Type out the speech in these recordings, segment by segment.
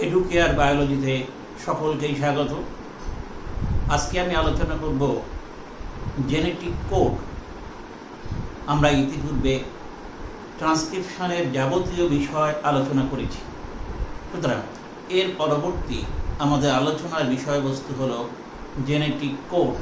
Educare বায়োলজিতে সকলকেই স্বাগত। আজকে আমি আলোচনা করব জেনেটিক কোড। আমরা ইতিপূর্বে ট্রান্সক্রিপশনের যাবতীয় বিষয় আলোচনা করেছি, সুতরাং এর পরবর্তী আমাদের আলোচনার বিষয়বস্তু হল জেনেটিক কোড।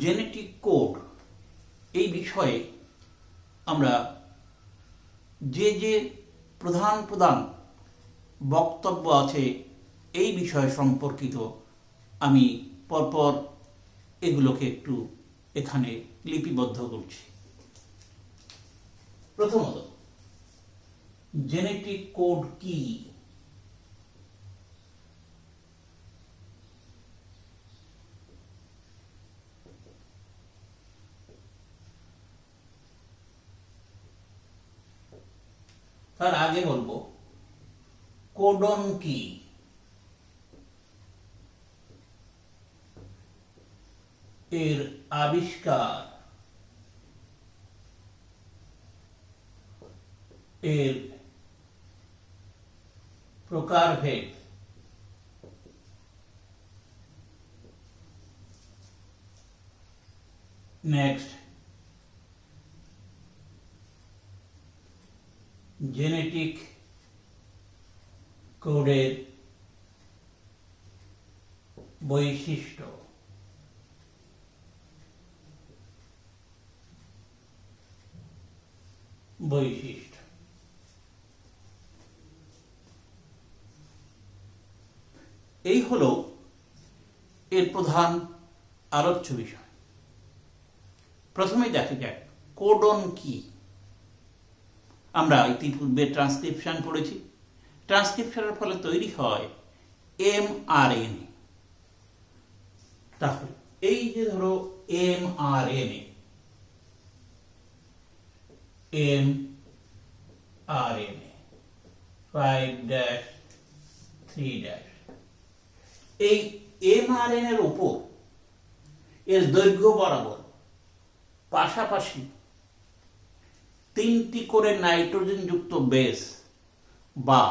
জেনেটিক কোড এই বিষয়ে আমরা যে প্রধান বক্তব্য আছে এই বিষয় সম্পর্কিত আমি পরপর এগুলোকে একটু এখানে লিপিবদ্ধ করছি। প্রথমত, জেনেটিক কোড কি? তার আগে বলবো কোডন কি। এর আবিষ্কার, এর প্রকারভেদ, নেক্সট জেনেটিক কোডের বৈশিষ্ট্য, এই হলো এর প্রধান আলোচ্য বিষয়। প্রথমে দেখা যাক কোডন কি। আমরা ইতিপূর্বে ট্রান্সক্রিপশন পড়েছি। ট্রান্সক্রিপশনের ফলে তৈরি হয় mRNA। তাহলে এই যে ধরো mRNA, mRNA 5'3', এই mRNA এর উপর এর দৈর্ঘ্য বরাবর পাশাপাশি 3টি করে নাইট্রোজেনযুক্ত বেস বা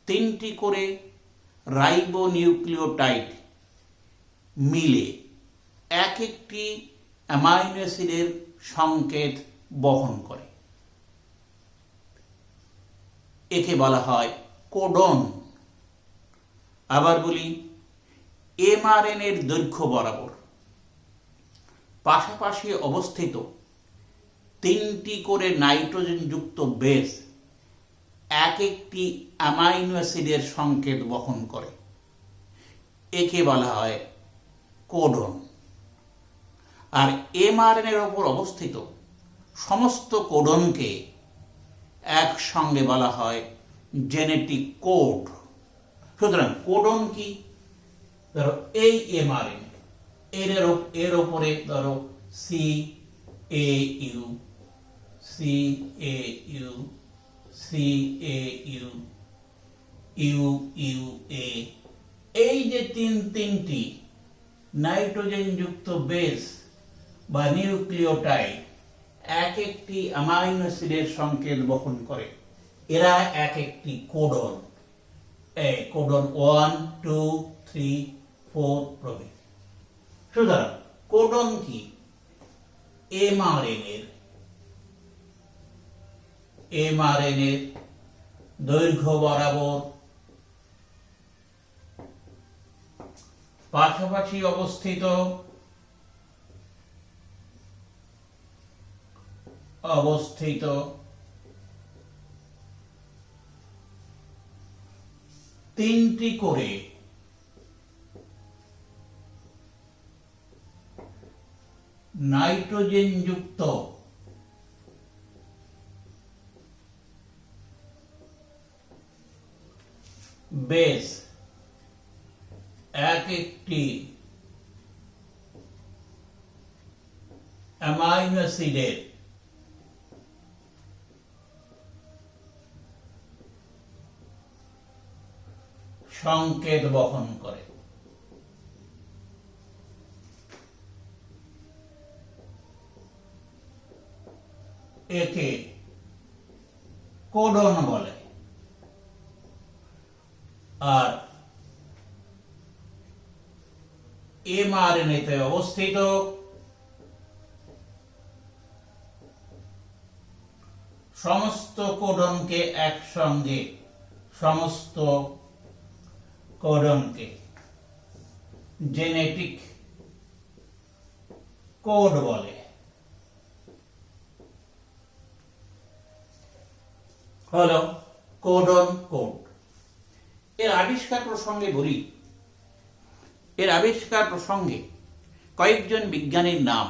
3টি করে রাইবোনিউক্লিওটাইড মিলে এক একটি অ্যামাইনো অ্যাসিডের সংকেত বহন করে। একে বলা হয় কোডন। আবার বলি, mRNA এর দৈর্ঘ্য বরাবর পাশাপাশি অবস্থিত 3টি করে নাইট্রোজেনযুক্ত বেস এক একটি অ্যামাইনো অ্যাসিডের সংকেত বহন করে। একে বলা হয় কোডন। আর mRNA এর উপর অবস্থিত সমস্ত কোডনকে একসঙ্গে বলা হয় জেনেটিক কোড। সুতরাং কোডন কি? ধরো এই mRNA, এর উপরে ধরো CAU, UUA, এই যে তিনটি নাইট্রোজেনযুক্ত বেস বা নিউক্লিওটাইড এক একটি অ্যামাইনো অ্যাসিডের সংকেত বহন করে। এরা এক একটি কোডন, কোডন 1, 2, 3, 4 প্রভৃতি। সুতরাং কোডন কি? mRNA এর দৈর্ঘ্য বরাবর পাশাপাশি অবস্থিত 3টি করে নাইট্রোজেনযুক্ত বেস এক একটি অ্যামাইনো অ্যাসিডের সংকেত বহন করে। একে কোডন বলে। আর এমআরএনএ তে অবস্থিত সমস্ত কোডনকে একসঙ্গে জেনেটিক কোড বলে। হলো কোডন কোড। এর আবিষ্কার প্রসঙ্গে বলি, এর আবিষ্কার প্রসঙ্গে কয়েকজন বিজ্ঞানীর নাম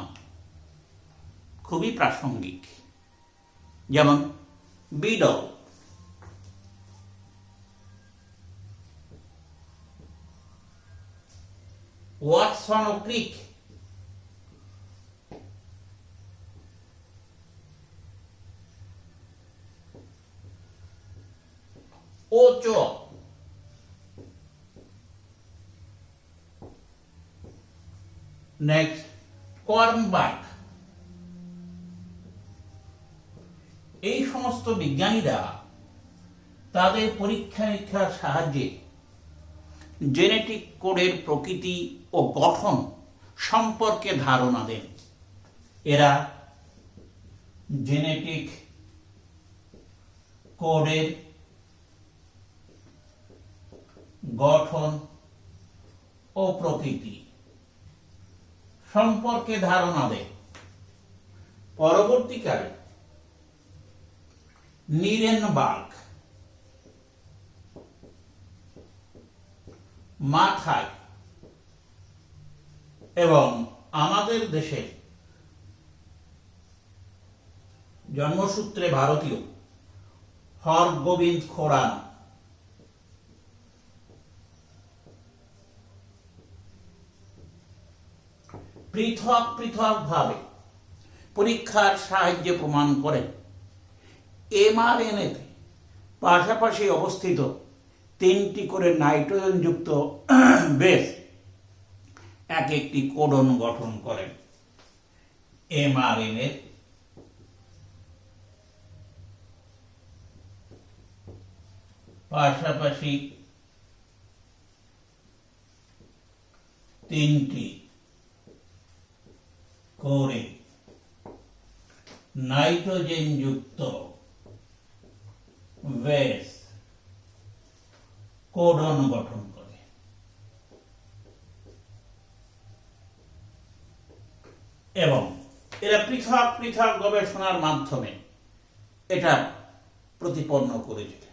খুবই প্রাসঙ্গিক, যেমন বিডল, ওয়াটসন ও ক্রিক, ওচো, নেক্সট কর্নবার্গ। এই সমস্ত বিজ্ঞানীরা তাদের পরীক্ষা নিরীক্ষার সাহায্যে জেনেটিক কোডের প্রকৃতি ও গঠন সম্পর্কে ধারণা দেন। এরা জেনেটিক কোডের গঠন ও প্রকৃতি সম্পর্কে ধারণা দেন। পরবর্তীকালে নিরেনবার্গ মাথায় এবং আমাদের দেশে জন্মসূত্রে ভারতীয় হরগোবিন্দ খোরানা পৃথক পৃথক ভাবে পরীক্ষার সাহায্যে প্রমাণ করেন এমআরএনএতে পাশাপাশি অবস্থিত 3টি করে নাইট্রোজেনযুক্ত বেস এক একটি কোডন গঠন করেন। এমআরএনএ পাশাপাশি 3টি করে নাইট্রোজেনযুক্ত বেস কোডন গঠন করে। এবং এরা পৃথক পৃথক গবেষণার মাধ্যমে এটা প্রতিপন্ন করেছে।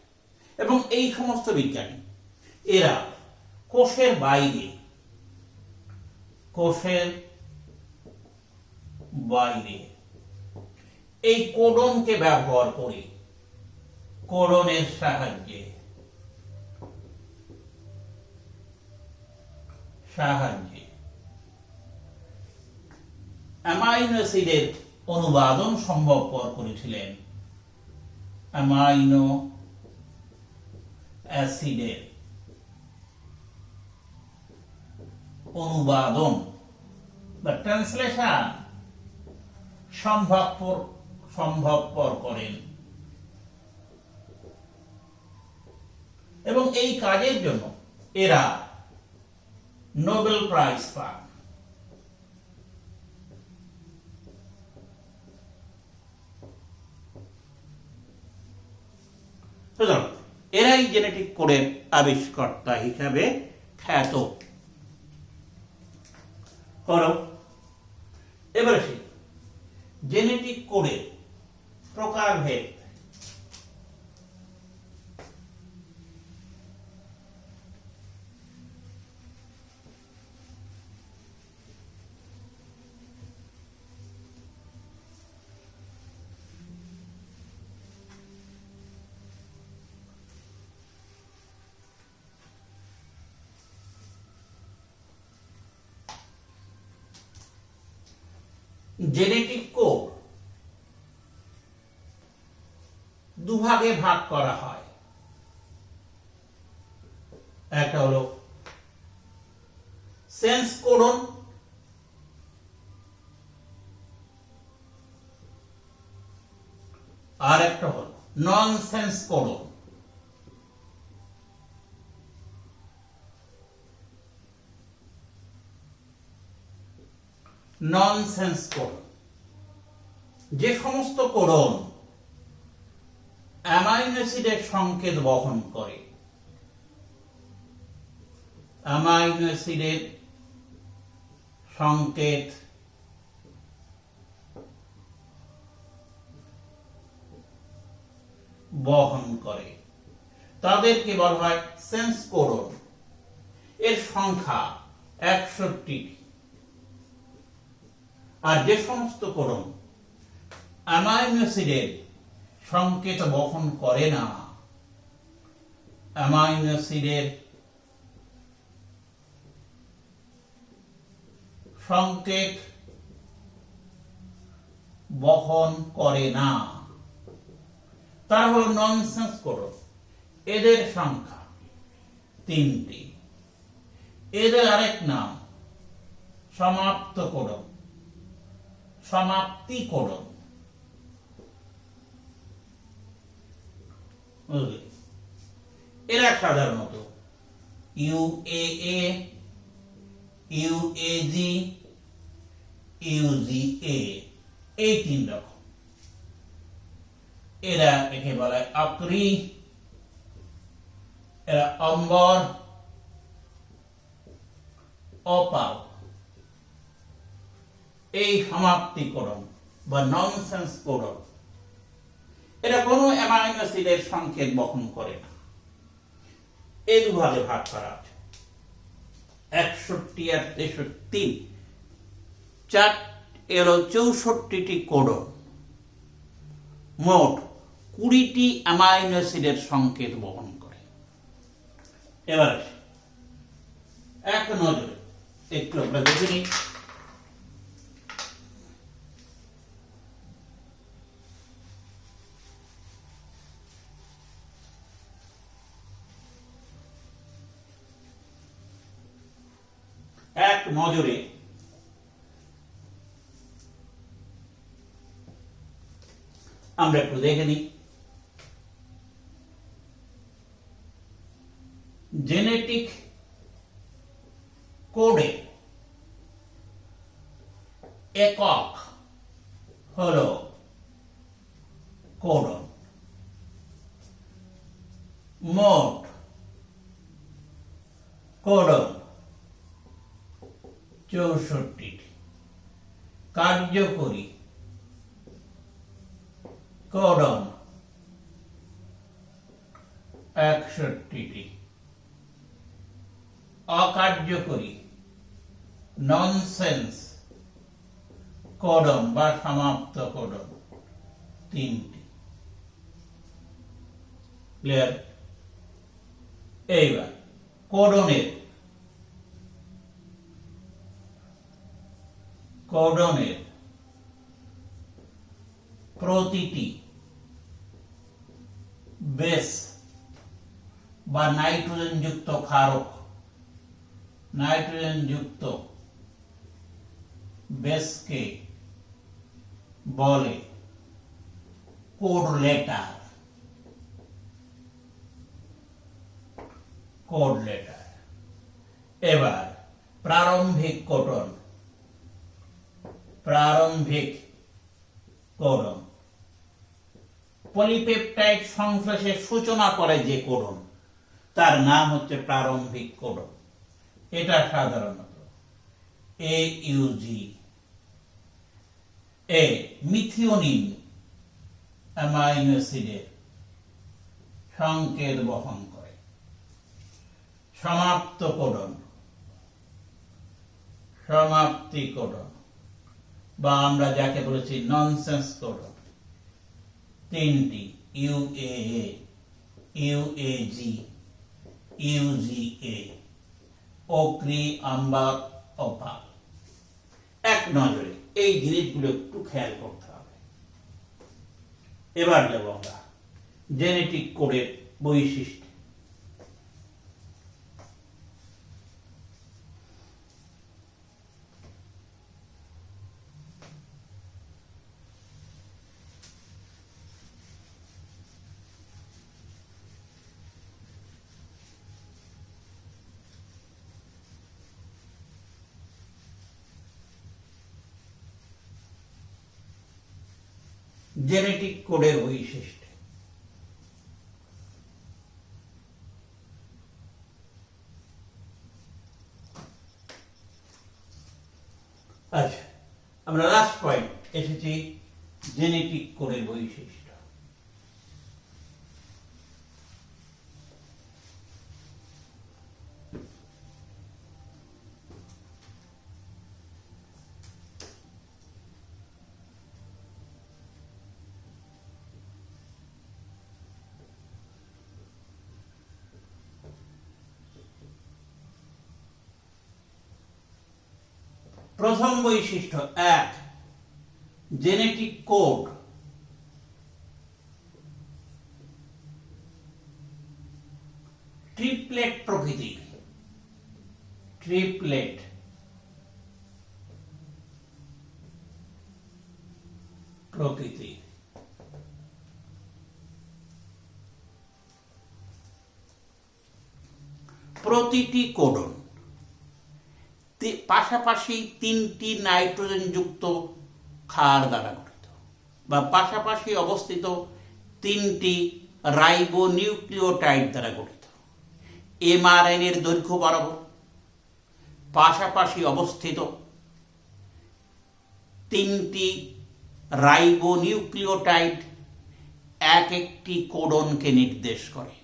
এবং এই সমস্ত বিজ্ঞানী এরা কোষের বাইরে এই কোডনকে ব্যবহার করে কোডনের সাহায্যে অ্যামাইনো অ্যাসিডের অনুবাদন সম্ভবপর করেছিলেন। অ্যামাইনো অ্যাসিডের অনুবাদন বা ট্রান্সলেশন সম্ভবপর করেন এবং এই কাজের জন্য এরা নোবেল প্রাইজ পান। এরাই জেনেটিক কোডের আবিষ্কর্তা হিসাবে খ্যাত হল। এবারে জেনেটিক কোডের প্রকারভেদ। জেনেটিক কোড দুভাগে ভাগ করা হয়। একটা হলো সেন্স কোডন, আর একটা হলো নন সেন্স কোডন। নন সেন্স কোডন যে সমস্ত কোডন অ্যামাইনো অ্যাসিডের সংকেত বহন করে, অ্যামাইনো অ্যাসিডের সংকেত বহন করে তাদেরকে বলা হয় সেন্স কোডন। এর সংখ্যা 61টি। আর যে সমস্ত কোডন অ্যামাইনো অ্যাসিডের সংকেত বহন করে না, অ্যামাইনো অ্যাসিডের সংকেত বহন করে না, তারা হলো ননসেন্স কোডন। এদের সংখ্যা 3টি। এদের আরেক নাম সমাপ্ত কোডন, সমাপ্তি কোডন। এরা সাধারণত UAA, UAG, UGA এই 3 রকম। এরা একে বলে আকরি, এরা অম্বর, অপাল। এই সমাপ্তি কোডন বা ননসেন্স কোডন এরা কোনো অ্যামাইনো অ্যাসিডের সংকেত বহন করে না। এই দুভাগে ভাগ করা আছে 61 আর 63। 64টি কোডন মোট 20টি অ্যামাইনো অ্যাসিডের সংকেত বহন করে। এবার এক নজরে একটু আমরা দেখে নিই। এক নজরে আমরা একটু দেখে নিই। জেনেটিক কোডে একক হলো কোডন। মোট কোডন 64টি। কার্যকরী কোডন 61টি। অকার্যকরী ননসেন্স কোডন বা সমাপ্ত কোডন 3টি। ক্লিয়ার? এইবার কোডনের প্রতিটি বেস বা নাইট্রোজেন যুক্ত ক্ষারক, নাইট্রোজেন যুক্ত বেসকে বলে কোড লেটার। Code letter. এবার প্রারম্ভিক কোডন, প্রারম্ভিক কোডন পলিপেপটাইড সংশ্লেষের সূচনা করে যে কোডন তার নাম হচ্ছে প্রারম্ভিক কোডন। এটা সাধারণত AUG, মিথিওনিন অ্যামাইনো অ্যাসিডের সংকেত বহন করে। সমাপ্ত কোডন, সমাপ্তি কোডন বা আমরা যাকে বলেছি ননসেন্স কোডন 3টি। UAA, UAG, UGA, ochre, amber, opal. এক নজরে এই জিনিসগুলো একটু খেয়াল করতে হবে। এবার যাব আমরা জেনেটিক কোডের বৈশিষ্ট্য। জেনেটিক কোডের বৈশিষ্ট্য। আচ্ছা, আমরা লাস্ট পয়েন্ট এসেছি জেনেটিক কোডের বৈশিষ্ট্য। প্রথম বৈশিষ্ট্য 1, জেনেটিক কোড ট্রিপলেট প্রকৃতির। ট্রিপলেট প্রকৃতির। প্রতিটি কোডন পাশাপাশি 3টি নাইট্রোজেন যুক্ত ক্ষার দ্বারা গঠিত, বা পাশাপাশি অবস্থিত 3টি রাইবোনিউক্লিওটাইড দ্বারা গঠিত। এমআরএনএর দৈর্ঘ্য বরাবর পাশাপাশি অবস্থিত 3টি রাইবোনিউক্লিওটাইড এক একটি কোডনকে নির্দেশ করে।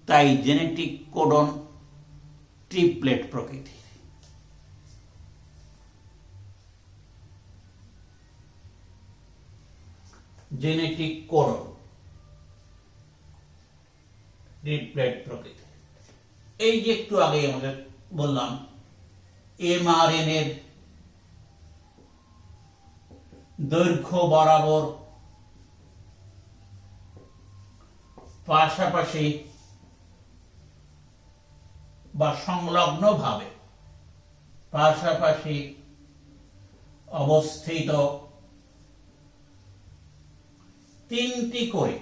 তাই জেনেটিক কোডন ট্রিপলেট প্রকৃতির। জেনেটিক কোডন ট্রিপলেট প্রকৃতি। এই যে একটু আগে আমাদের বললাম এমআরএনএর দৈর্ঘ্য বরাবর পাশাপাশি বা সংলগ্নভাবে পাশাপাশি অবস্থিত 3টি করে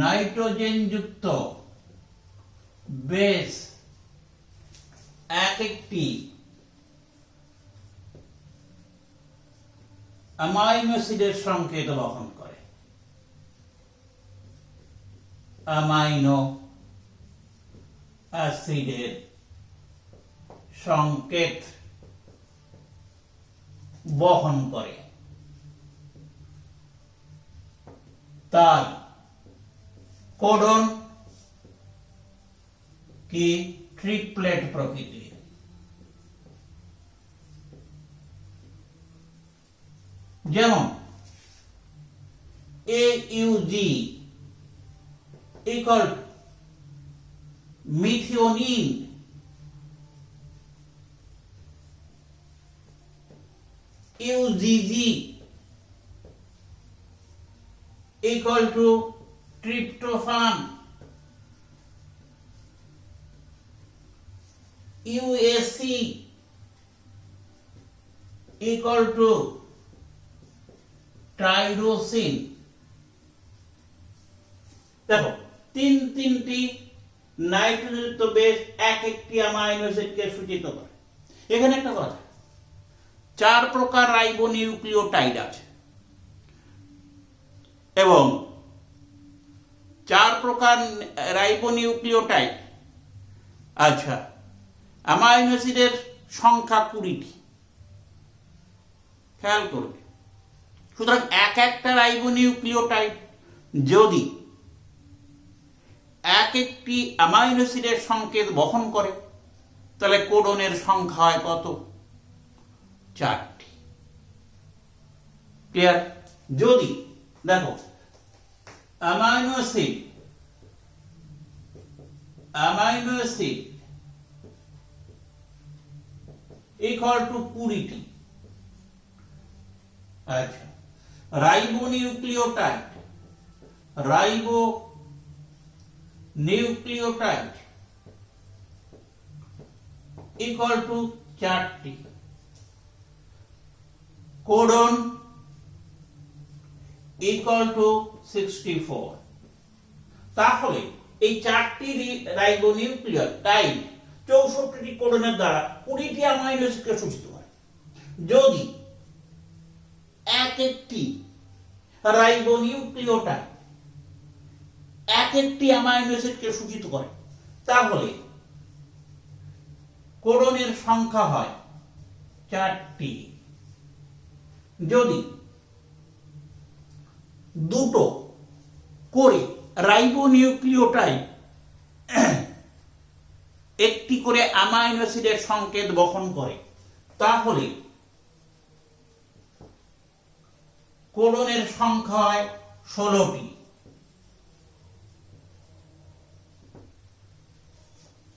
নাইট্রোজেন যুক্ত বেস এক একটি অ্যামাইনো অ্যাসিডের সংকেত বহন করে। অ্যামাইনো অ্যাসিডের সংকেত বহন করে। তার কোডন কি ট্রিপলেট প্রকৃতির। যেমন AUG equal methionine, UGG equal to tryptophan, UAC equal to tyrosine। দেখো তিনটি নাইট্রোজেন বেস এক একটি অ্যামাইনো অ্যাসিডকে সূচিত করে। এখানে একটা কথা, 4 প্রকার রাইবোনিউক্লিওটাইড আছে এবং 4 প্রকার রাইবোনিউক্লিওটাইড। আচ্ছা, অ্যামাইনো অ্যাসিডের সংখ্যা 20টি, খেয়াল করবে। সুতরাং এক একটা রাইবোনিউক্লিওটাইড যদি এক একটি অ্যামাইনো অ্যাসিডের সংকেত বহন করে তাহলে কোডনের সংখ্যা হয় কত? 4টি। ক্লিয়ার? যদি দেখো অ্যামাইনো অ্যাসিড ইকুয়াল টু 20টি। আচ্ছা, রাইবোনিউক্লিওটাইড ইকুয়াল টু 4টি। Codon equal two 64। তাহলে এই 4টি রাইবোনিউক্লিওটাইড 64টি কোডনের দ্বারা 20টি অ্যামাইনো অ্যাসিডকে সূচিত করে। যদি এক একটি রাইবোনিউক্লিওটাইড এক একটি অ্যামাইনো অ্যাসিডকে সূচিত করে, তাহলে কোডনের সংখ্যা হয় 4টি। যদি দুটো করে রাইবোনিউক্লিওটাইড একটি করে অ্যামাইনো অ্যাসিডের সংকেত বহন করে, তাহলে কোডনের সংখ্যা হয় 16টি।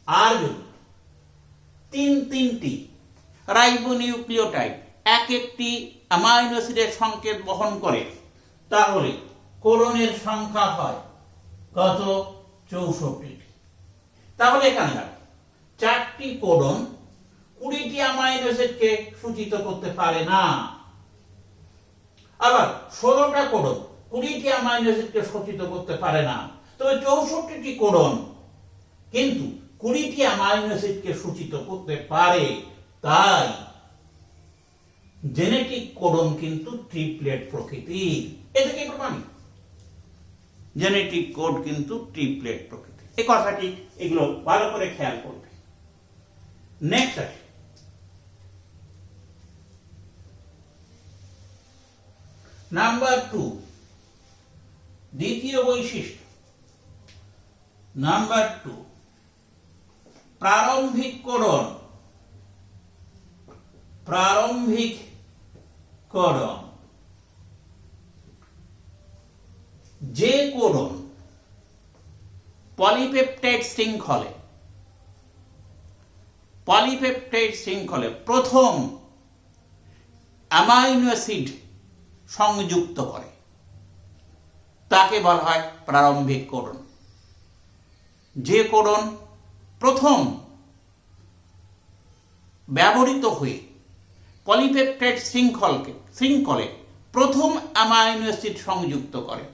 আর যদি তিনটি রাইবোনিউক্লিওটাইড এক একটি অ্যামাইনো অ্যাসিডের সংকেত বহন করে, তাহলে কোডনের সংখ্যা হয় কত? 64টি। তাহলে এখানে 4টি কোডন 20টি অ্যামাইনো অ্যাসিডকে সূচিত করতে পারে না। আবার 16টা কোডন 20টি অ্যামাইনো অ্যাসিডকে সূচিত করতে পারে না। তবে 64টি কোডন কিন্তু 20টি অ্যামাইনো অ্যাসিডকে সূচিত করতে পারে। তাই জেনেটিক কোডন কিন্তু ট্রিপলেট প্রকৃতির। এটা কি প্রমাণিত? জেনেটিক কোড কিন্তু ট্রিপলেট প্রকৃতির। এই কথাটি এগুলো ভালো করে খেয়াল করবে। নেক্সট আসি নাম্বার 2, দ্বিতীয় বৈশিষ্ট্য। নাম্বার 2, প্রারম্ভিক কোডন। যে কোডন পলিপেপটাইড শৃঙ্খলে প্রথম অ্যামাইনো অ্যাসিড সংযুক্ত করে, তাকে বলা হয় প্রারম্ভিক কোডন। যে কোডন প্রথম ব্যবহৃত হয়ে পলিপেপটাইড শৃঙ্খলে প্রথম অ্যামাইনো অ্যাসিড সংযুক্ত করে,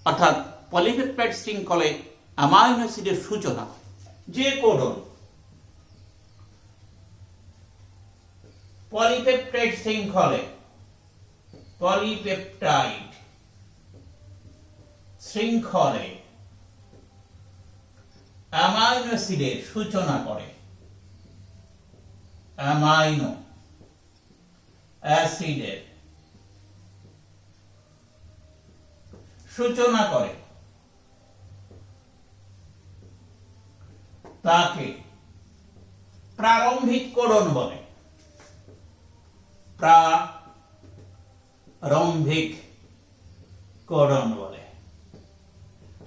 অর্থাৎ পলিপেপটাইড শৃঙ্খলে অ্যামাইনো অ্যাসিডের সূচনা হয়। যে কোডন পলিপেপটাইড শৃঙ্খলে অ্যামাইনো অ্যাসিডের সূচনা করে, অ্যামাইনো অ্যাসিডের সূচনা করে, তাকে প্রারম্ভিক কোডন বলে। প্রারম্ভিক কোডন বলে।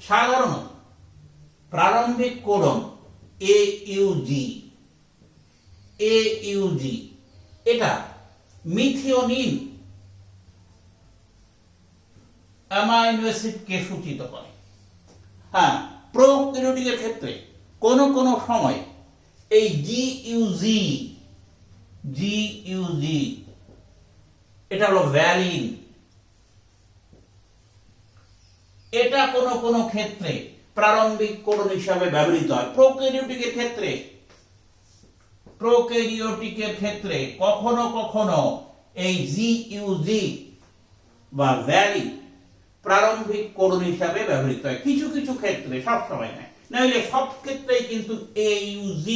সাধারণত প্রারম্ভিক কোডন AUG এটা মিথিওনিন অ্যামাইনো অ্যাসিডকে সূচিত করে। হ্যাঁ, প্রোক্যারিওটিকের ক্ষেত্রে কোন সময় এই GUG এটা হলো ভ্যালিন, এটা কোন ক্ষেত্রে প্রারম্ভিক কোডন হিসাবে ব্যবহৃত হয়। প্রোক্যারিওটিকের ক্ষেত্রে কখনো এই GUG বা ভ্যালিন প্রারম্ভিক কোডন হিসাবে ব্যবহৃত হয়। কিছু ক্ষেত্রে, সব সময় নয়, নইলে সব ক্ষেত্রেই কিন্তু AUG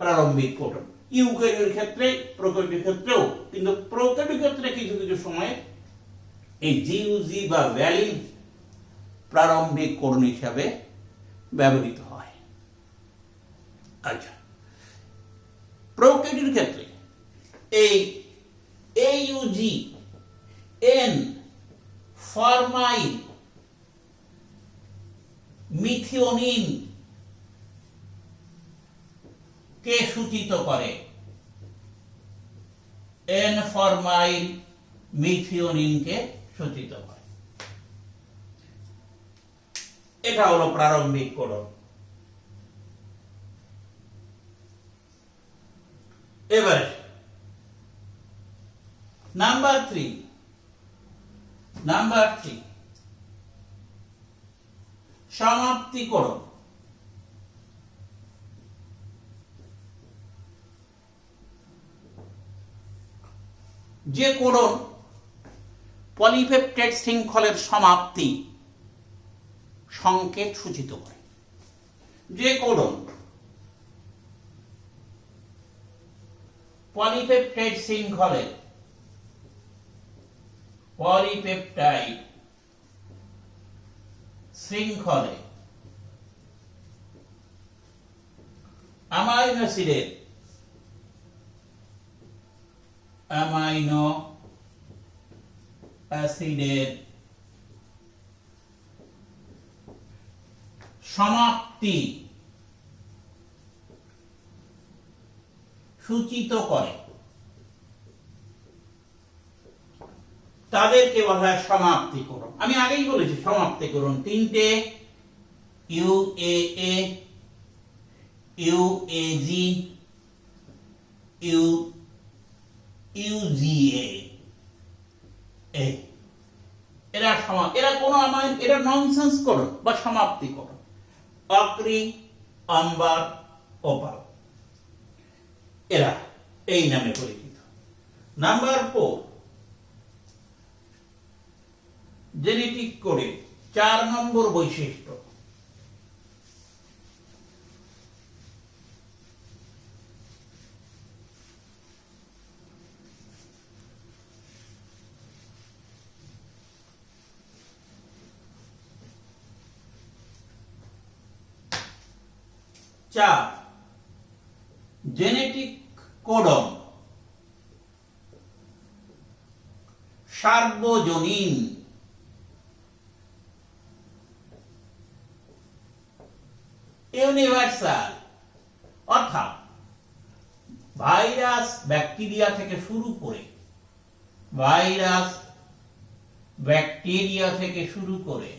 প্রারম্ভিক কোডন। ইউক্যারিওটির ক্ষেত্রে, প্রোক্যারিওটির ক্ষেত্রেও, কিন্তু প্রোক্যারিওটির ক্ষেত্রে কিছু সময় এই GUG বা ভ্যালিন প্রারম্ভিক কোডন হিসাবে ব্যবহৃত হয়। আচ্ছা, প্রোক্যারিওটির ক্ষেত্রে এই AUG N ফরমাইল মিথিওনিন কে সূচিত করে, এন ফরমাইল মিথিওনিনকে সূচিত করে। এটা হলো প্রারম্ভিক কোডন। এবারে নাম্বার 3 সমাপ্তিকরণ। যে কোডন পলিপেপটাইড শৃঙ্খলের সমাপ্তি সংকেত সূচিত করে, যে কোডন পলিপেপটাইড শৃঙ্খলে অ্যামাইনো অ্যাসিডের সমাপ্তি সূচিত করে, তাদেরকে বলা হয় সমাপ্তিকরণ। আমি আগেই বলেছি সমাপ্তিকরণ তিনটে: ইউএএ, ইউএজি, ইউজিএ। এরা কোন এরা ননসেন্স করণ বা সমাপ্তিকরণ। অক্রি, অম্বার, ওপাল এরা এই নামে পরিচিত। নাম্বার 4 জেনেটিক কোডে 4 নম্বর বৈশিষ্ট্য। জেনেটিক কোডন সার্বজনীন, ইউনিভার্সাল, অর্থাৎ ভাইরাস ব্যাকটেরিয়া থেকে শুরু করে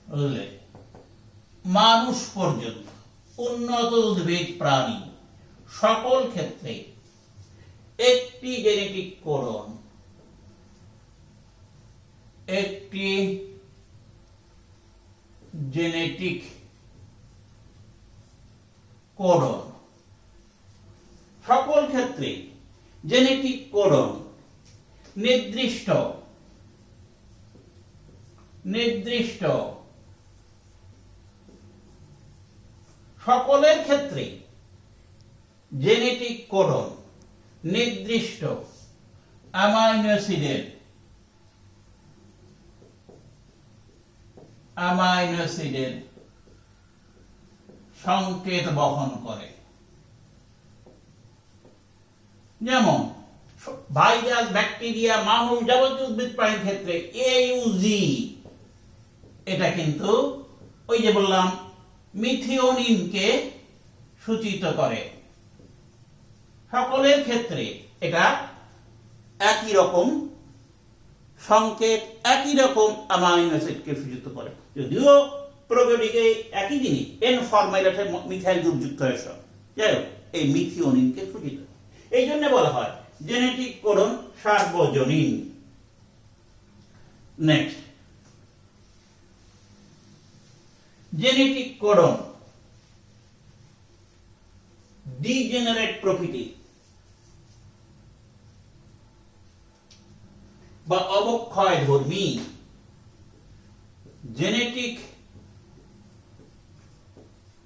বুঝলে মানুষ পর্যন্ত উন্নত উদ্ভিদ প্রাণী সকল ক্ষেত্রে একটি জেনেটিক কোডন সকল ক্ষেত্রে জেনেটিক কোডন নির্দিষ্ট সকলের ক্ষেত্রে জেনেটিক কোডন নির্দিষ্ট অ্যামাইনো অ্যাসিডের সংকেত বহন করে। যেমন ভাইরাস, ব্যাকটেরিয়া, মানুষ, যাবতীয় উদ্ভিদ প্রাণীর ক্ষেত্রে AUG এটা কিন্তু ওই যে বললাম মিথিওনিনকে সূচিত করে। সকলের ক্ষেত্রে এটা একই রকম সংকেত, একই রকম অ্যামাইনো অ্যাসিডকে সূচিত করে, যদিও প্রোবিওটিকে একই জিনিস এন ফরমাইলেটে মিথাইল গ্রুপ যুক্ত হয়েছে, যাই হোক এই মিথিওনিনকে সূচিত করে। এই জন্য বলা হয় জেনেটিক কোডন সার্বজনীন। নেক্সট, জেনেটিক কোডন ডিজেনারেট প্রকৃতি বা অবক্ষয়ধর্মী। জেনেটিক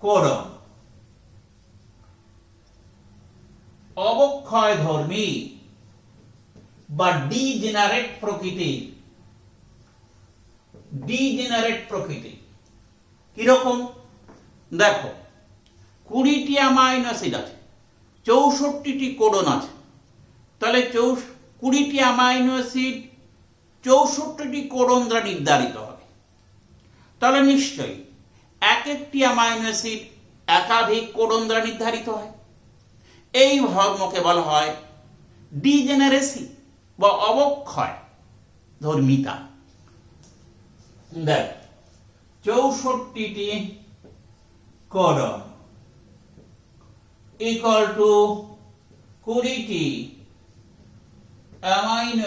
কোডন অবক্ষয়ধর্মী বা ডিজেনারেট প্রকৃতি। কিরকম দেখো, 20টি অ্যামাইনো অ্যাসিড আছে, 64টি কোডন আছে, তাহলে 20টি অ্যামাইনো অ্যাসিড 64টি কোডন দ্বারা নির্ধারিত হবে। তাহলে নিশ্চয়ই এক একটি অ্যামাইনো অ্যাসিড একাধিক কোডন দ্বারা নির্ধারিত হয়। এই ধর্মকে বলা হয় ডিজেনারেসি বা অবক্ষয় ধর্মিতা। দেখ 64টি কোডন ইকুয়াল টু 20টি অ্যামাইনো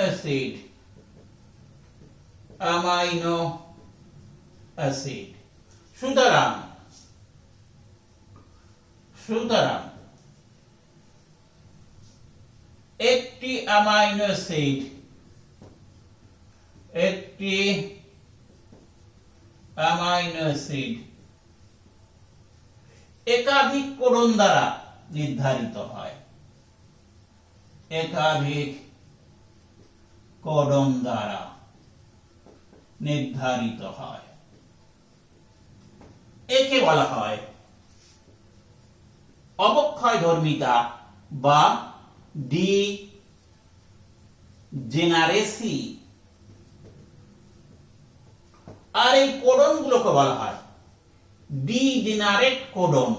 অ্যাসিড। সুতরাং একটি অ্যামাইনো অ্যাসিড একাধিক কোডন দ্বারা নির্ধারিত হয়। একে বলা হয় অবক্ষয় ধর্মিতা বা ডিজেনারেসি। আর এই কোডন গুলোকে বলা হয় ডিজেনারেট কোডন।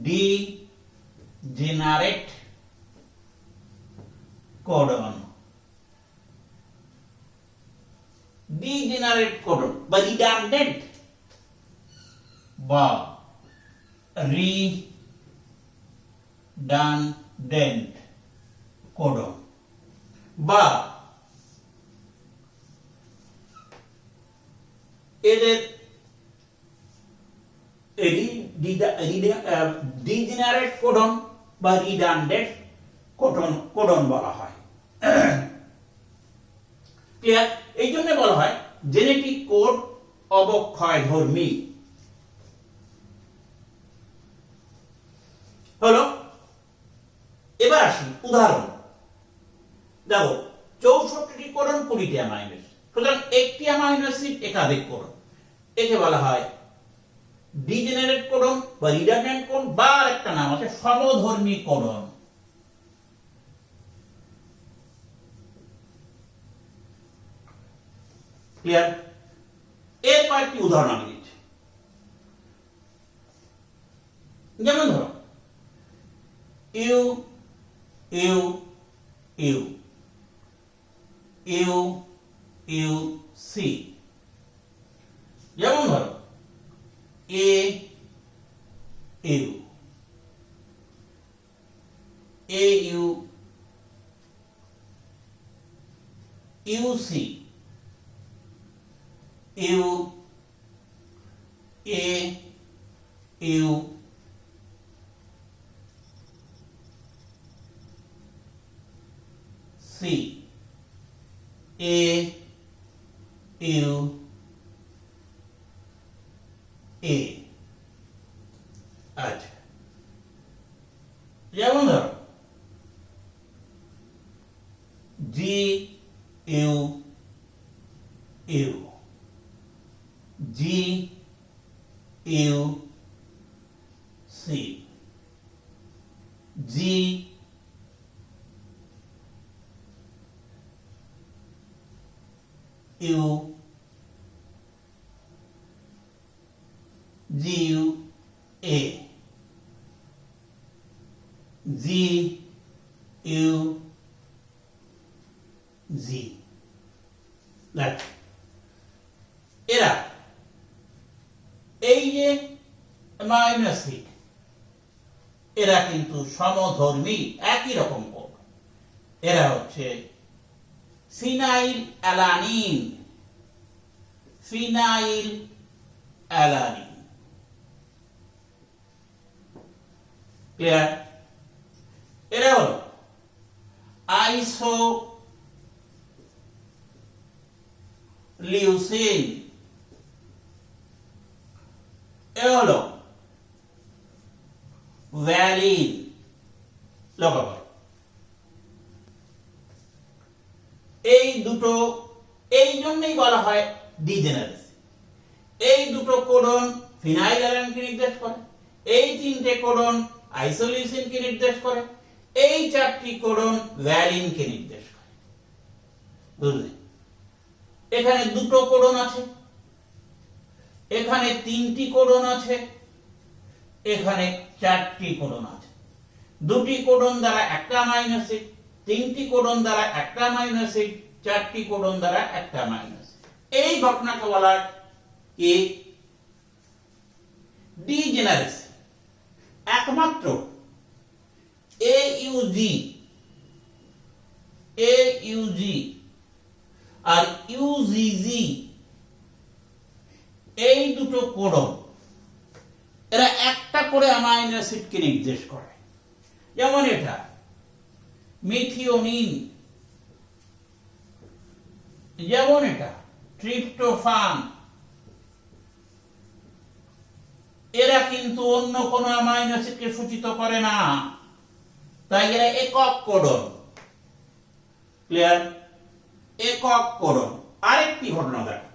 ডিজেনারেট কোডন বা রিডান্ডেন্ট কোডন বা এদের ডিজেনারেট কোডন বা রিডান্ডেন্ট কোডন বলা হয়। ক্লিয়ার? এই জন্য বলা হয় জেনেটিক কোড অবক্ষয় ধর্মী। হলো, এবার আসি উদাহরণ। দেখো 64টি কোডন 20টি অ্যামাইনো অ্যাসিড। সুতরাং একটি অ্যামাইনো অ্যাসিড একাধিক কোডন, একে বলা হয় ডিজেনারেট কোডন বা রিডান্ডেন্ট কোডন বা একটা নাম আছে সমধর্মী কোডন। ক্লিয়ার? এর কয়েকটি উদাহরণ আমি দিচ্ছি। যেমন ধরো UC, যেমন ধরো UC, আচ্ছা, যেমন ধরো এরা এই যে অ্যামাইনো অ্যাসিড, এরা কিন্তু সমধর্মী, একই রকম কোড। এরা হচ্ছে ফিনাইল অ্যালানিন। ক্লিয়ার? এরা হলো আইসোলিউসিন, এ হলো ভ্যালিন। লক্ষ্য করো এই দুটো, এই জন্যই বলা হয় ডিজেনারেসি। এই দুটো কোডন ফিনাইল অ্যালানিনকে নির্দেশ করে, এই তিনটে কোডন আইসোলিউসিনকে নির্দেশ করে, এই চারটি কোডন ভ্যালিনকে নির্দেশ করে। বুঝলে? এখানে দুটো কোডন আছে, এখানে তিনটি কোডন আছে, এখানে চারটি কোডন আছে। দুটি কোডন দ্বারা একটা অ্যামাইনো অ্যাসিড, তিনটি কোডন দ্বারা একটা অ্যামাইনো অ্যাসিড, চারটি কোডন দ্বারা একটা অ্যামাইনো অ্যাসিড। এই ঘটনাকে বলা হয় কি ডিজেনারেসি। একমাত্র AUG আর UGG এই দুটো কোডন এরা একটা করে অ্যামাইনো অ্যাসিডকে নির্দেশ করে। যেমন এটা মিথিওনিন, যেমন এটা ট্রিপ্টোফান। এরা কিন্তু অন্য কোনো অ্যামাইনো অ্যাসিডকে সূচিত করে না, তাই এরা একক কোডন। ক্লিয়ার? একক কোডন। আরেকটি ঘটনা দেখো,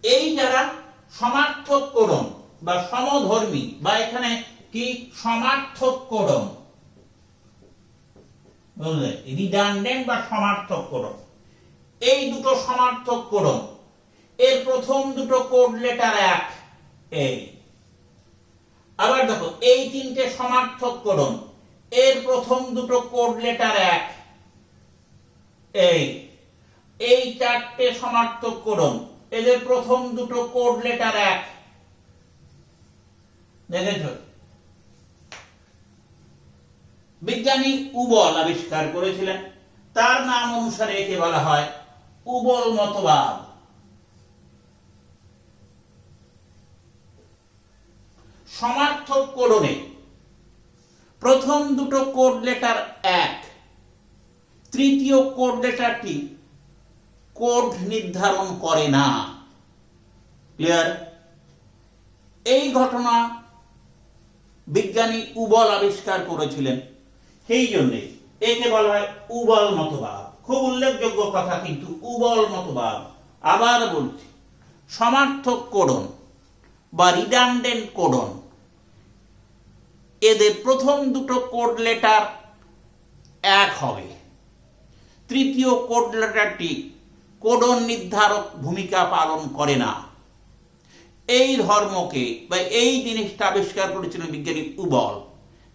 এই যারা সমার্থক কোডন বা সমধর্মী বা এখানে কি সমার্থক কোডন, বুঝলে, রিডান্ডেন্ট বা সমার্থক কোডন, এই দুটো সমার্থক কোডন এর প্রথম দুটো কোড লেটার এক এই। আবার দেখো এই তিনটে সমার্থক কোডন এর প্রথম দুটো কোড লেটার এক এই। এই চারটে সমার্থক কোডন এদের প্রথম দুটো কোড লেটার এক। দেখেছো? বিজ্ঞানী উবল আবিষ্কার করেছিলেন, তার নাম অনুসারে একে বলা হয় উবল মতবাদ। সমার্থক কোডনে প্রথম দুটো কোড লেটার এক, তৃতীয় কোড লেটারটি কোড নির্ধারণ করে না। ক্লিয়ার? এই ঘটনা বিজ্ঞানী উবল আবিষ্কার করেছিলেন, সেই জন্যে একে বলা হয় উবল মতবাদ। খুব উল্লেখযোগ্য কথা কিন্তু উবল মতবাদ। আবার বলছি, সমার্থক কোডন বা রিডান্ডেন্ট কোডন এদের প্রথম দুটো কোড লেটার এক হবে, তৃতীয় কোড লেটারটি কোডন নির্ধারক ভূমিকা পালন করে না। এই ধর্মকে বা এই জিনিসটা আবিষ্কার করেছিলেন বিজ্ঞানী উবল,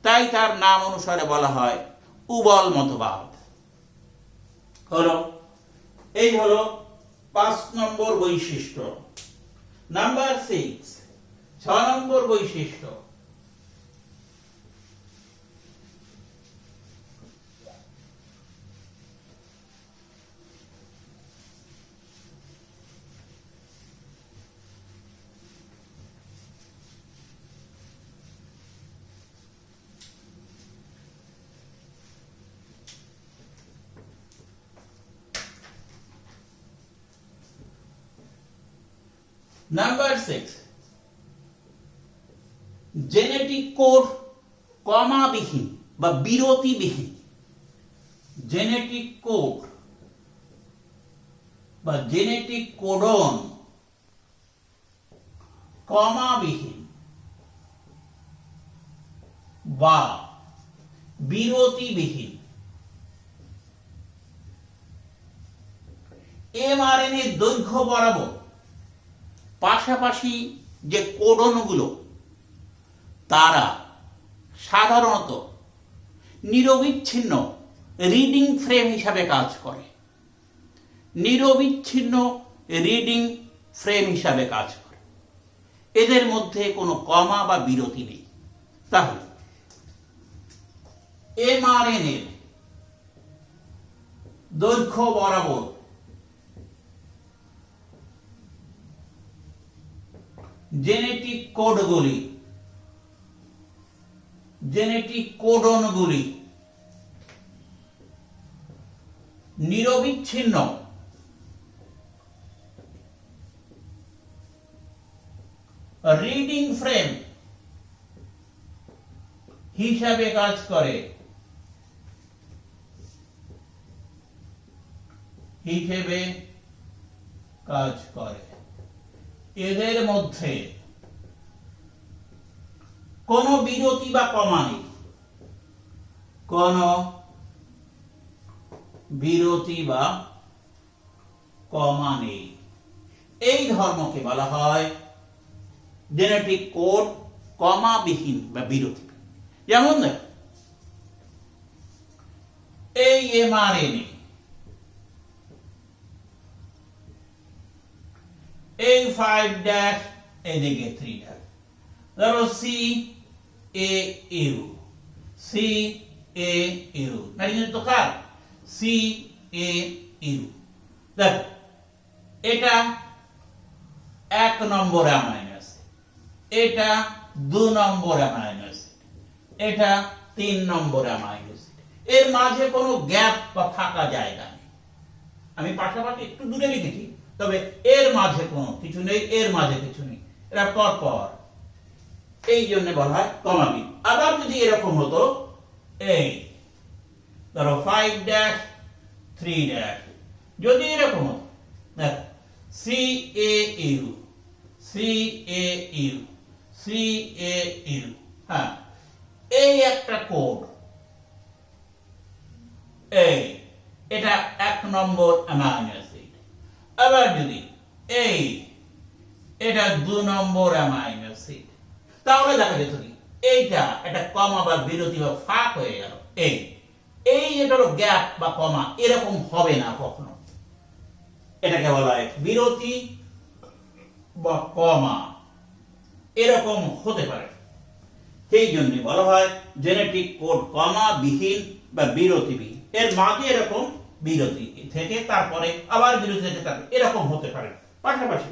তাই তার নাম অনুসারে বলা হয় উবল মতবাদ। হলো, এই হলো 5 নম্বর বৈশিষ্ট্য। নাম্বার 6, 6 নম্বর বৈশিষ্ট্য। নাম্বার 6, জেনেটিক কোড কমাবিহীন বা বিরতিবিহীন। জেনেটিক কোড বা জেনেটিক কোডন কমাবিহীন বা বিরতিবিহীন। এমআরএনএ দৈর্ঘ্য বরাবর পাশাপাশি যে কোডনগুলো তারা সাধারণত নিরবিচ্ছিন্ন রিডিং ফ্রেম হিসাবে কাজ করে। নিরবিচ্ছিন্ন রিডিং ফ্রেম হিসাবে কাজ করে, এদের মধ্যে কোনো কমা বা বিরতি নেই। তাহলে এমআরএনএর দৈর্ঘ্য বরাবর জেনেটিক কোডগুলি, জেনেটিক কোডনগুলি নিরবিচ্ছিন্ন রিডিং ফ্রেম হিসাবে কাজ করে, এদের মধ্যে কোনো বিরতি বা কমা নেই, কোনো বিরতি বা কমা নেই। এই ধর্মকে বলা হয় জেনেটিক কোড কমাবিহীন বা বিরতি। যেমন এই এমআরএনএ, এই 5' এদিকে 3', ধরো C A U, C A U, নারীদের তো কার সি এ ইউ। দেখো এটা 1 নম্বর অ্যামাইনো অ্যাসিড, এটা 2 নম্বর অ্যামাইনো অ্যাসিড, এটা 3 নম্বর অ্যামাইনো অ্যাসিড। এর মাঝে কোনো গ্যাপ বা ফাঁকা জায়গা নেই। আমি পাশাপাশি একটু দূরে লিখেছি, তবে এর মাঝে কোনো কিছু নেই, এর মাঝে কিছু নেই, এরা পর পর, এই জন্য বলা হয় কমাবি। আবার যদি এরকম হতো, এই ধরো 5' 3', যদি এরকম হতো, দেখো C A U, C A U, C A U, হ্যাঁ, এই একটা কোড, এই এটা 1 নম্বর অ্যামাইনো অ্যাসিড। আবার যদি এই এটা 2 নম্বর অ্যামাইনো অ্যাসিড, তাহলে দেখা যেত কি এইটা একটা কমা বা বিরতি বা ফাঁক হয়ে গেল। এই যেটা হলো গ্যাপ বা কমা, এরকম হবে না কখনো। এটাকে বলা হয় বিরতি বা কমা, এরকম হতে পারে। সেই জন্য বলা হয় জেনেটিক কোড কমা বিহীন বা বিরতিবিহীন। এর মাঝে এরকম বিরতি থেকে তারপরে আবার বিরতি থেকে তারপরে এরকম হতে পারে পাশাপাশি।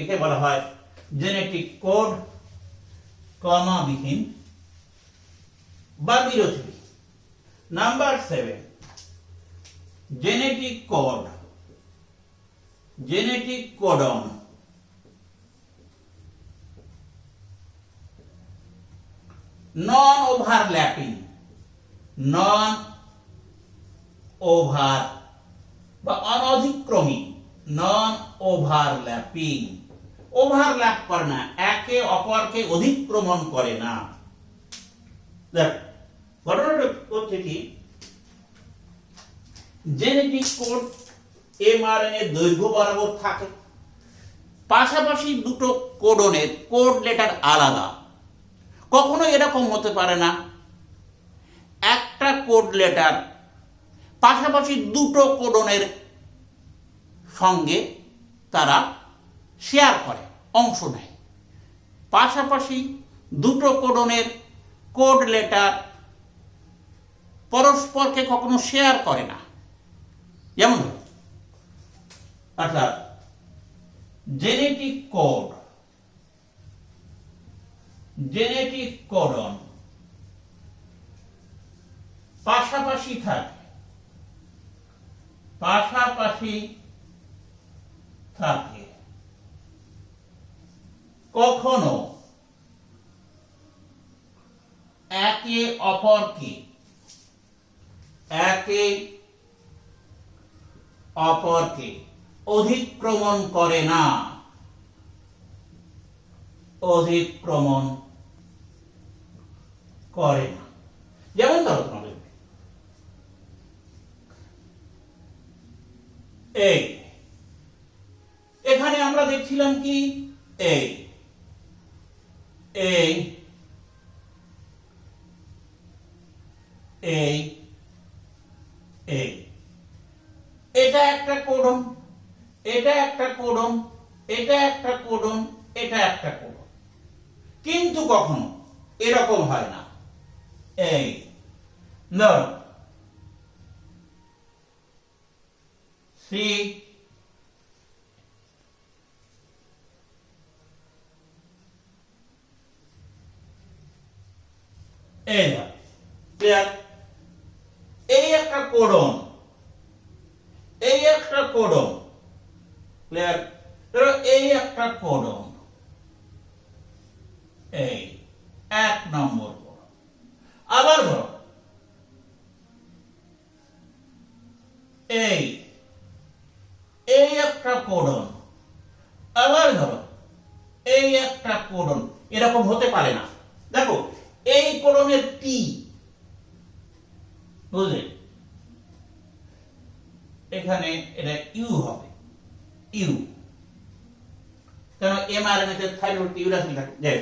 একে বলা হয় জেনেটিক কোড কমা বিহীন বা বিরতিবিহীন। Number 7, genetic code, genetic codon. Non overlapping, non over বা অনধিক্রমী, নন ওভারল্যাপিং, ওভারল্যাপ করে না, একে অপরকে অধিক্রমণ করে না। দেখ ঘটনাটা হচ্ছে কি, জেনেটিক কোড এমআরএনএ দৈর্ঘ্য বরাবর থাকে, পাশাপাশি দুটো কোডনের কোড লেটার আলাদা। কখনো এরকম হতে পারে না একটা কোড লেটার পাশাপাশি দুটো কোডনের সঙ্গে তারা শেয়ার করে, অংশ নেয়। পাশাপাশি দুটো কোডনের কোড লেটার পরস্পরকে কখনো শেয়ার করে না। যেমন অর্থাৎ জেনেটিক কোড, জেনেটিক কোডন পাশাপাশি থাকে, পাশাপাশি থাকে, কখনো একে অপরকে, একে অপরকে অধিক্রমণ করে না, অধিক্রমণ করে না। যেমন ধরো তোমাদের এই এখানে আমরা দেখছিলাম কি এই এই এই এই এটা একটা কোডন, এটা একটা কোডন, এটা একটা কোডন, এটা একটা কোডন। কিন্তু কখনো এরকম হয় না। এই ধরো সি এই একটা কোডন, এই একটা কোডন, ক্লিয়ার? ধরো এই একটা কোডন, এই 1 নম্বর কোডন। আবার ধরো এই একটা কোডন, আবার ধরো এই একটা কোডন। এরকম হতে পারে না। দেখো এই কোডনের টি, বুঝলে, এখানে এটা ইউ হবে, ইউ, কারণ এমআরএনএ তে থাইরয়েড ইউরাসিল থাকে। দেখ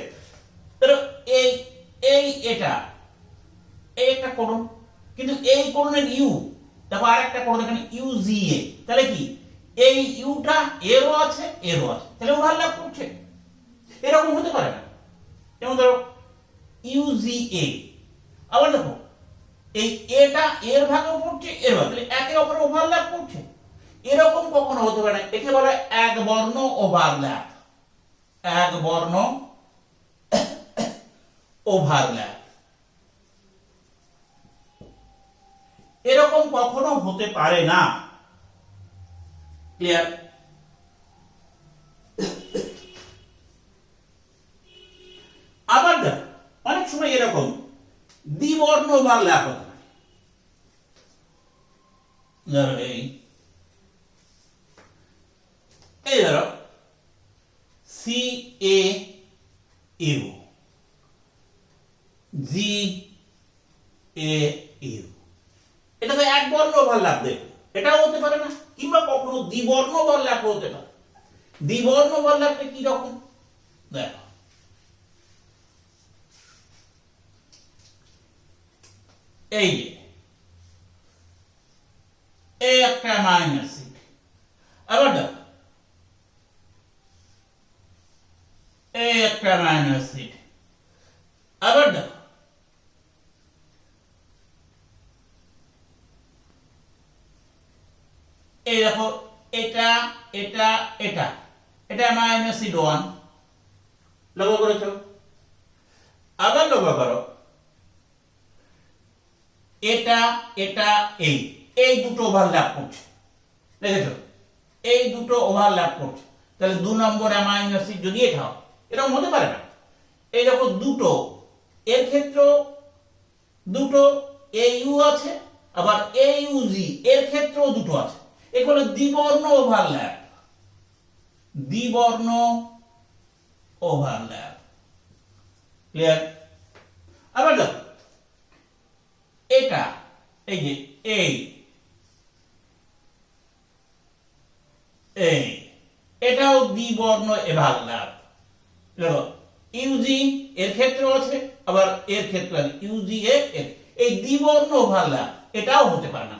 ধরো এই এই এটা এই একটা কোডন, কিন্তু এই কোডনের ইউ, দেখো আরেকটা কোড এখানে ইউজিএ, তাহলে কি এই ইউটা এরও আছে এরও আছে, তাহলে ওভারল্যাপ করছে। এরকম হতে পারে না। যেমন ধরো ইউজিএ, আবার দেখো এই এটা এর ভাগেও পড়ছে এর ভাগে, তাহলে একে অপরে ওভারল্যাপ করছে। এরকম কখনো হতে পারে না, একে বলে এক বর্ণ ওভারল্যাপ। এক বর্ণ ওভারল্যাপ এরকম কখনো হতে পারে না। ক্লিয়ার? আবার দেখো অনেক সময় এরকম দ্বিবর্ণ ওভারল্যাপ হতে পারে। ধরো এই ধরো C A U, G A U, এটা তো এক বর্ণ ওভারল্যাপ দেখবে, এটাও হতে পারে না। কিংবা কখনো দ্বিবর্ণ ওভারল্যাপ হতে পারে। দ্বিবর্ণ ওভারল্যাপটা কি রকম দেখো, এই যে এই একটা মাইনাস, আবার দেখো এই একটা মাইনাস সিট, আবার দেখো এই দেখো এটা এটা এটা এটা মাইনাস সিট ওয়ান, লক্ষ্য করেছো? আবার লক্ষ্য করো এটা এটা এই এই দুটো ওভারল্যাপ করছে, দেখেছো? এই দুটো ওভারল্যাপ করছে, তাহলে 2 নম্বর অ্যামাইনো অ্যাসিড যদি এটা হয়, এরকম হতে পারে না। এই দেখো দুটো, এর ক্ষেত্রে দুটো এইউ আছে, আবার এইউজি এর ক্ষেত্রেও দুটো আছে, এগুলো দ্বিবর্ণ ওভারল্যাপ। দ্বিবর্ণ ওভারল্যাপ। ক্লিয়ার? আবার দেখো এটা এই যে এই এই এটাও দ্বিবর্ণ ওভারল্যাপ। দেখো ইউজি এর ক্ষেত্রেও আছে, আবার এর ক্ষেত্রে ইউজি এ, এই দ্বিবর্ণ ওভারল্যাপ এটাও হতে পারে না।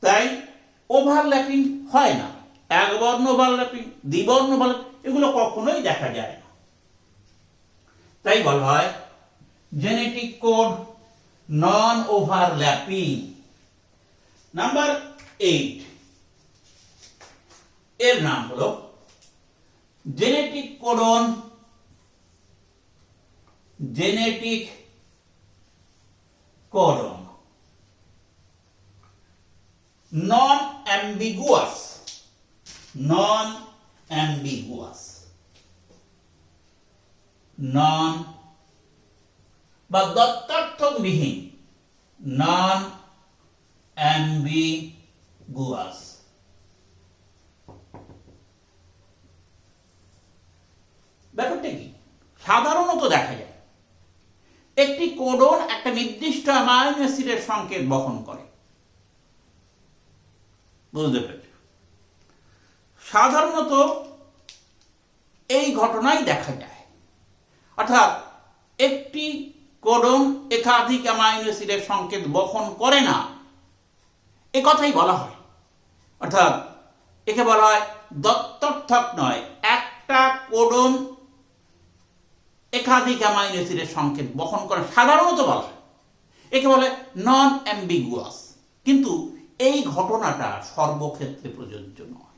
তাই ওভারল্যাপিং হয় না। একবর্ণ ওভারল্যাপিং, দ্বিবর্ণ ওভারল্যাপিং এগুলো কখনোই দেখা যায় না। তাই বলা হয় জেনেটিক কোড নন ওভারল্যাপিং। নাম্বার 8 এর নাম হলো জেনেটিক কোডন, জেনেটিক কোডন নন অ্যাম্বিগুয়াস, নন অ্যাম্বিগুয়াস, নন বা দত্তার্থকবিহীন, নন অ্যাম্বিগুয়াস। ব্যাপারটা কি? সাধারণত দেখা যায় একটি কোডন একটা নির্দিষ্ট অ্যামাইনো অ্যাসিডের সংকেত বহন করে। বুঝতে পেরেছ? সাধারণত এই ঘটনাই দেখা যায়, অর্থাৎ একটি কোডন একাধিক অ্যামাইনো অ্যাসিডের সংকেত বহন করে না, এ কথাই বলা হয়। অর্থাৎ একে বলা হয় দত্তর্থক নয়, একটা কোডন একাধিক অ্যামাইনো অ্যাসিডের সংকেত বহন করে সাধারণত বলা হয়, একে বলে নন অ্যাম্বিগুয়াস। কিন্তু এই ঘটনাটা সর্বক্ষেত্রে প্রযোজ্য নয়।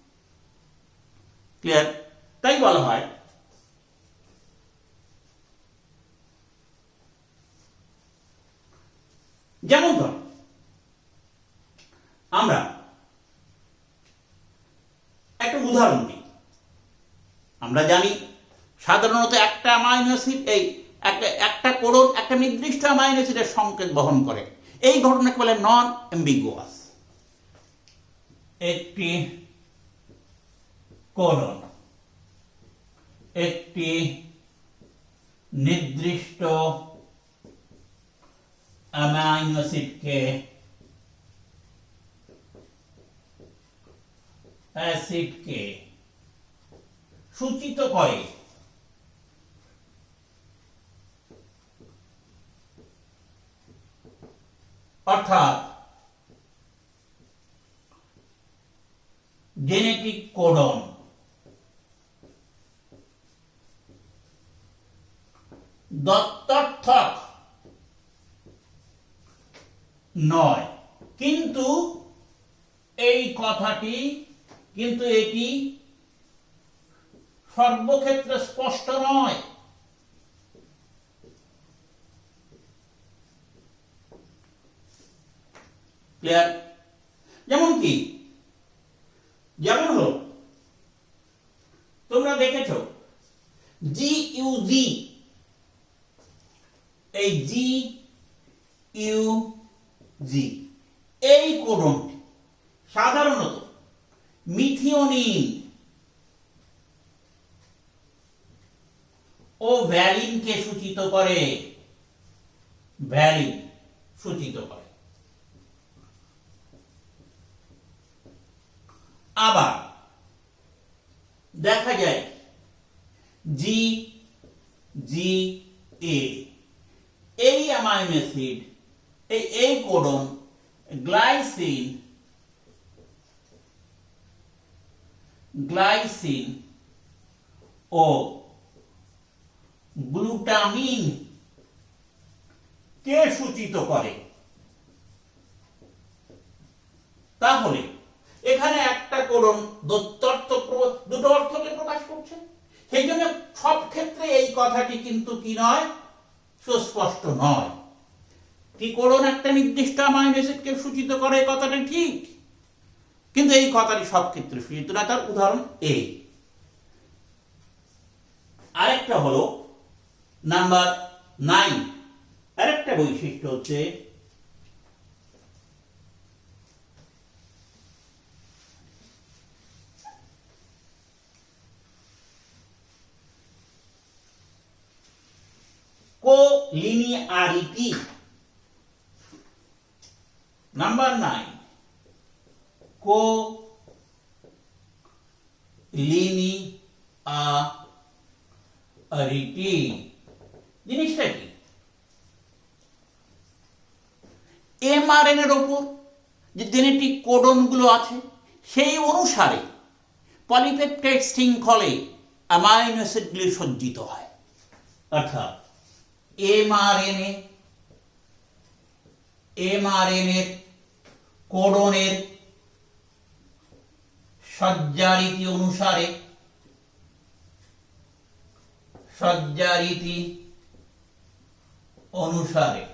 ক্লিয়ার? তাই বলা হয় যেমন ধর আমরা একটা উদাহরণ দিই। আমরা জানি সাধারণত একটা অ্যামাইনো অ্যাসিড এই একটা কোডন একটা নির্দিষ্ট অ্যামাইনো অ্যাসিডের সংকেত বহন করে, এই ঘটনাকে বলে নন অ্যাম্বিগুয়াস। একটি কোডন একটি নির্দিষ্ট অ্যামাইনো অ্যাসিডকে সূচিত করে অর্থাৎ জেনেটিক কোডন দত্তর্থক নয়, কিন্তু এটি সর্বক্ষেত্রে স্পষ্ট নয়। ক্লিয়ার? যেমন হলো তোমরা দেখেছ GUG, এই GUG এই কোডনটি সাধারণত মিথিওনিন ও ভ্যালিনকে সূচিত করে। আবার দেখা যায় GGA এই অ্যামাইনো অ্যাসিড এই কোডন গ্লাইসিন ও গ্লুটামিন কে সূচিত করে। তাহলে এখানে একটা কোডন দুটো অর্থকে প্রকাশ করছে, সেই জন্য সব ক্ষেত্রে এই কথাটি কিন্তু কি নয়, সুস্পষ্ট নয়। কি কোডন একটা নির্দিষ্ট অ্যামাইনো অ্যাসিডকে সূচিত করে, এই কথাটা ঠিক, কিন্তু এই কথাটি সব ক্ষেত্রে সূচিত না। তার উদাহরণ এই। আরেকটা হলো নাম্বার 9, আরেকটা বৈশিষ্ট্য হচ্ছে কোলিনিয়ারিটি। নাম্বার 9, কোলিনিয়ারিটি জিনিসটা কি? এমআরএনএর ওপর যে জেনেটিক কোডন গুলো আছে সেই অনুসারে পলিপেপটাইড শৃঙ্খলে অ্যামাইনো অ্যাসিডগুলি সজ্জিত হয়। অর্থাৎ এমআরএনএ কোডনের সজ্জারীতি অনুসারে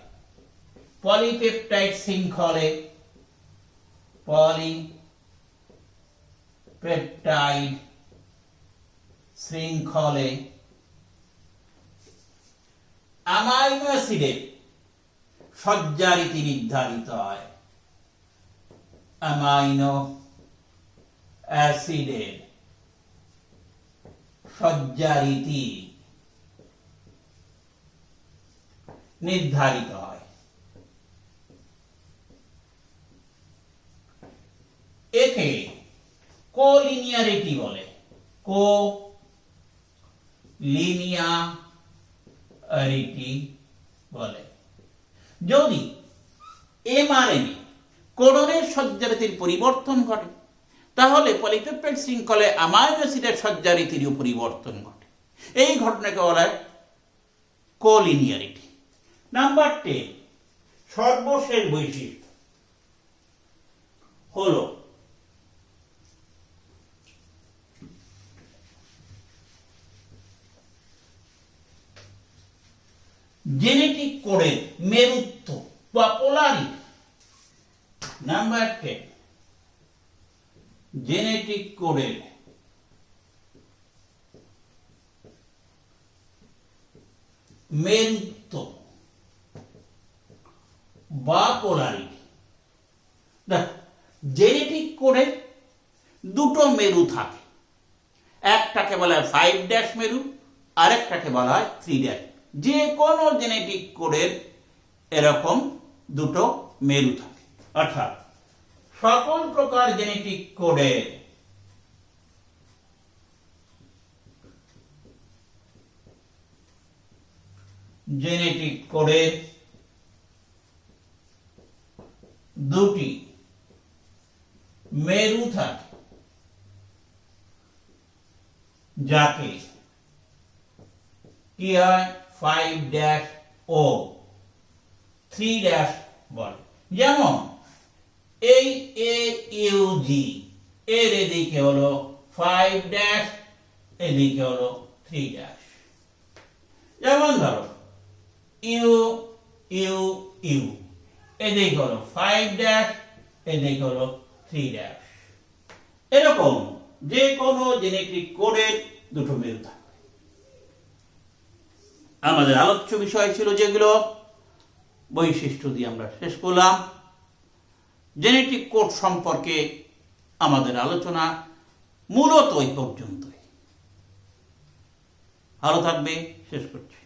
পলিপেপটাইড শৃঙ্খলে অ্যামাইনো অ্যাসিডের সজ্জারীতি নির্ধারিত হয়। অ্যামাইনো অ্যাসিডের সজ্জারীতি নির্ধারিত হয়। একে কোলিনিয়ারিটি বলে। যদি এমআরএনএ কোডনের সজ্জারীতির পরিবর্তন ঘটে, তাহলে পলিপেপটাইড শৃঙ্খলে অ্যামাইনো অ্যাসিডের সজ্জারীতিরও পরিবর্তন ঘটে। এই ঘটনাকে বলা হয় কোলিনিয়ারিটি। নাম্বার 10, সর্বশেষ বৈশিষ্ট্য হলো জেনেটিক কোডের মেরুত্ব বা পোলারিটি। নাম্বার 10, জেনেটিক কোডের মেরুত্ব বা পোলারিটি। জেনেটিক কোডে দুটো মেরু থাকে, একটাকে বলা হয় 5' মেরু, আরেকটাকে বলা হয় 3'। যে কোনো জেনেটিক কোডের এরকম দুটো মেরু থাকে। অর্থাৎ সকল প্রকার জেনেটিক কোডের দুটি মেরু থাকে যাকে কি হয় 5' ও 3' বলে। যেমন এই AUG এর এদিকে হলো 5' এদিকে হলো 3'। যেমন ধরো UUU এদিকে হলো 5' এদিকে হলো 3'। এরকম যে কোনো জেনেটিক কোডের দুটো মেরু থাকবে। আমাদের আলোচ্য বিষয় ছিল যেগুলো বৈশিষ্ট্য দিয়ে আমরা শেষ করলাম। জেনেটিক কোড সম্পর্কে আমাদের আলোচনা মূলত এই পর্যন্তই। ভালো থাকবে, শেষ করছি।